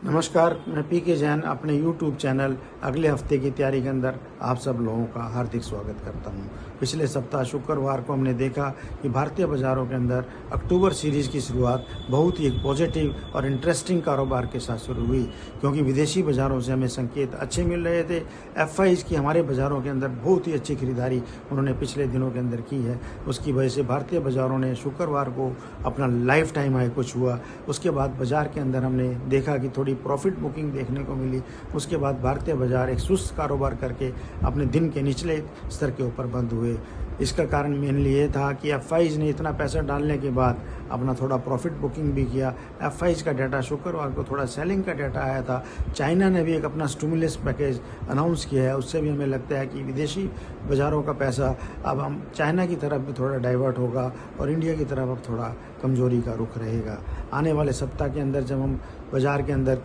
नमस्कार, मैं पीके जैन अपने यूट्यूब चैनल अगले हफ्ते की तैयारी के अंदर आप सब लोगों का हार्दिक स्वागत करता हूं। पिछले सप्ताह शुक्रवार को हमने देखा कि भारतीय बाज़ारों के अंदर अक्टूबर सीरीज़ की शुरुआत बहुत ही एक पॉजिटिव और इंटरेस्टिंग कारोबार के साथ शुरू हुई, क्योंकि विदेशी बाज़ारों से हमें संकेत अच्छे मिल रहे थे। एफआईज की हमारे बाज़ारों के अंदर बहुत ही अच्छी खरीदारी उन्होंने पिछले दिनों के अंदर की है। उसकी वजह से भारतीय बाज़ारों ने शुक्रवार को अपना लाइफ टाइम हाई कुछ हुआ। उसके बाद बाज़ार के अंदर हमने देखा कि थोड़ी प्रॉफिट बुकिंग देखने को मिली। उसके बाद भारतीय बाजार एक सुस्त कारोबार करके अपने दिन के निचले स्तर के ऊपर बंद हुए। इसका कारण मेनली ये था कि एफआईज ने इतना पैसा डालने के बाद अपना थोड़ा प्रॉफिट बुकिंग भी किया। एफआईज का डाटा शुक्रवार को थोड़ा सेलिंग का डाटा आया था। चाइना ने भी एक अपना स्टिमुलस पैकेज अनाउंस किया है। उससे भी हमें लगता है कि विदेशी बाज़ारों का पैसा अब हम चाइना की तरफ भी थोड़ा डाइवर्ट होगा और इंडिया की तरफ अब थोड़ा कमज़ोरी का रुख रहेगा। आने वाले सप्ताह के अंदर जब हम बाज़ार के अंदर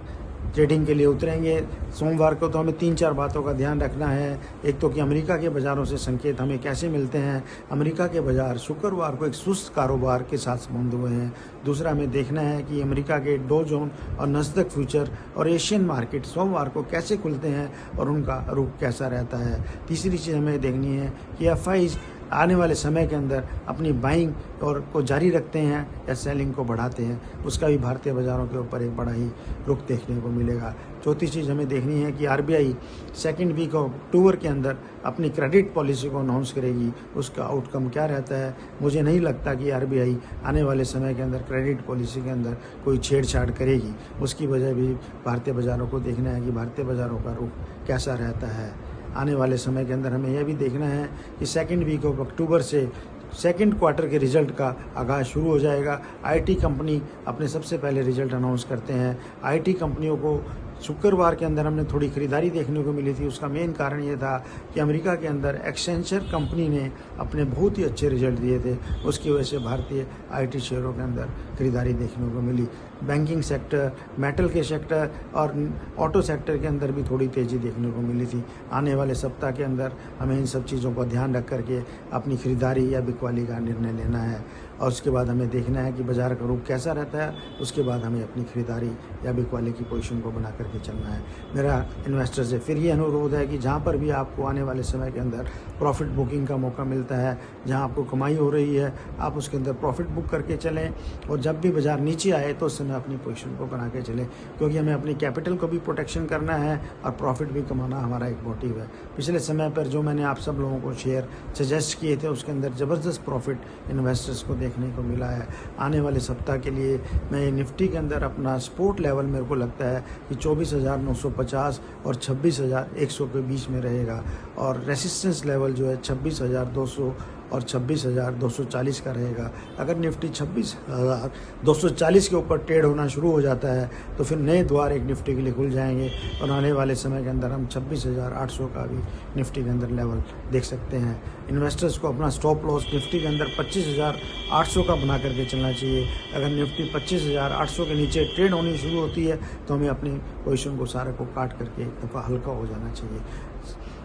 ट्रेडिंग के लिए उतरेंगे सोमवार को, तो हमें 3-4 बातों का ध्यान रखना है। एक तो कि अमेरिका के बाज़ारों से संकेत हमें कैसे मिलते हैं। अमेरिका के बाज़ार शुक्रवार को एक सुस्त कारोबार के साथ बंद हुए हैं। दूसरा हमें देखना है कि अमेरिका के डो जोन और नस्दक फ्यूचर और एशियन मार्केट सोमवार को कैसे खुलते हैं और उनका रुख कैसा रहता है। तीसरी चीज़ हमें देखनी है कि एफआईज आने वाले समय के अंदर अपनी बाइंग और को जारी रखते हैं या सेलिंग को बढ़ाते हैं। उसका भी भारतीय बाज़ारों के ऊपर एक बड़ा ही रुख देखने को मिलेगा। चौथी चीज़ हमें देखनी है कि RBI second week of October के अंदर अपनी क्रेडिट पॉलिसी को अनाउंस करेगी। उसका आउटकम क्या रहता है। मुझे नहीं लगता कि आरबीआई आने वाले समय के अंदर क्रेडिट पॉलिसी के अंदर कोई छेड़छाड़ करेगी। उसकी वजह भी भारतीय बाज़ारों को देखना है कि भारतीय बाज़ारों का रुख कैसा रहता है। आने वाले समय के अंदर हमें यह भी देखना है कि सेकेंड वीक ऑफ अक्टूबर से सेकेंड क्वार्टर के रिजल्ट का आगाज़ शुरू हो जाएगा। आईटी कंपनी अपने सबसे पहले रिजल्ट अनाउंस करते हैं। आईटी कंपनियों को शुक्रवार के अंदर हमने थोड़ी खरीदारी देखने को मिली थी। उसका मेन कारण ये था कि अमेरिका के अंदर एक्सेंचर कंपनी ने अपने बहुत ही अच्छे रिजल्ट दिए थे। उसकी वजह से भारतीय आईटी शेयरों के अंदर खरीदारी देखने को मिली। बैंकिंग सेक्टर, मेटल के सेक्टर और ऑटो सेक्टर के अंदर भी थोड़ी तेज़ी देखने को मिली थी। आने वाले सप्ताह के अंदर हमें इन सब चीज़ों का ध्यान रख करके अपनी खरीदारी या बिकवाली का निर्णय लेना है और उसके बाद हमें देखना है कि बाज़ार का रुख कैसा रहता है। उसके बाद हमें अपनी खरीदारी या बिकवाली की पोजीशन को बना करके चलना है। मेरा इन्वेस्टर से फिर ये अनुरोध है कि जहाँ पर भी आपको आने वाले समय के अंदर प्रॉफिट बुकिंग का मौका मिलता है, जहाँ आपको कमाई हो रही है, आप उसके अंदर प्रॉफिट बुक करके चलें और जब भी बाज़ार नीचे आए तो उस समय अपनी पोजीशन को बना के चलें, क्योंकि हमें अपनी कैपिटल को भी प्रोटेक्शन करना है और प्रॉफिट भी कमाना हमारा एक मोटिव है। पिछले समय पर जो मैंने आप सब लोगों को शेयर सजेस्ट किए थे उसके अंदर ज़बरदस्त प्रॉफिट इन्वेस्टर्स को देखने को मिला है। आने वाले सप्ताह के लिए मैं निफ्टी के अंदर अपना सपोर्ट लेवल मेरे को लगता है कि 24,950 और 26,100 के बीच में रहेगा और रेसिस्टेंस लेवल जो है 26,200 और 26,240 का रहेगा। अगर निफ्टी 26,240 के ऊपर ट्रेड होना शुरू हो जाता है तो फिर नए द्वार एक निफ्टी के लिए खुल जाएंगे और आने वाले समय के अंदर हम 26,800 का भी निफ्टी के अंदर लेवल देख सकते हैं। इन्वेस्टर्स को अपना स्टॉप लॉस निफ्टी के अंदर 25,800 का बना करके चलना चाहिए। अगर निफ्टी 25,800 के नीचे ट्रेड होनी शुरू होती है तो हमें अपनी पोजीशन को सारे को काट करके एक दफ़ा हल्का हो जाना चाहिए।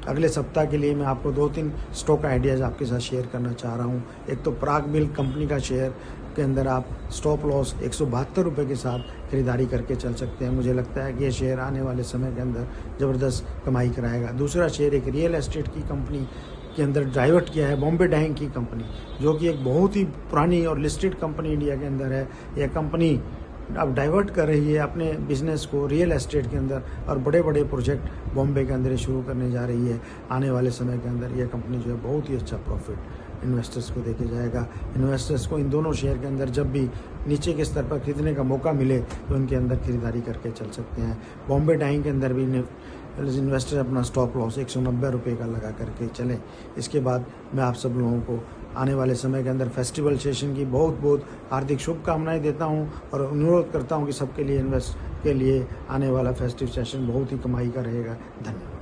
अगले सप्ताह के लिए मैं आपको 2-3 स्टॉक आइडियाज़ आपके साथ शेयर करना चाह रहा हूँ। एक तो पराग मिल्क कंपनी का शेयर के अंदर आप स्टॉप लॉस 172 रुपये के साथ खरीदारी करके चल सकते हैं। मुझे लगता है कि ये शेयर आने वाले समय के अंदर ज़बरदस्त कमाई कराएगा। दूसरा शेयर एक रियल एस्टेट की कंपनी के अंदर डाइवर्ट किया है, बॉम्बे डाइंग की कंपनी, जो कि एक बहुत ही पुरानी और लिस्टेड कंपनी इंडिया के अंदर है। यह कंपनी अब डाइवर्ट कर रही है अपने बिजनेस को रियल एस्टेट के अंदर और बड़े बड़े प्रोजेक्ट बॉम्बे के अंदर शुरू करने जा रही है। आने वाले समय के अंदर यह कंपनी जो है बहुत ही अच्छा प्रॉफिट इन्वेस्टर्स को देके जाएगा। इन्वेस्टर्स को इन दोनों शेयर के अंदर जब भी नीचे के स्तर पर खरीदने का मौका मिले तो इनके अंदर खरीदारी करके चल सकते हैं। बॉम्बे डाइंग के अंदर भी इन्वेस्टर अपना स्टॉप लॉस 190 रुपये का लगा करके चलें। इसके बाद मैं आप सब लोगों को आने वाले समय के अंदर फेस्टिवल सेशन की बहुत बहुत हार्दिक शुभकामनाएं देता हूं और अनुरोध करता हूं कि सबके लिए इन्वेस्ट के लिए आने वाला फेस्टिव सेशन बहुत ही कमाई का रहेगा। धन्यवाद।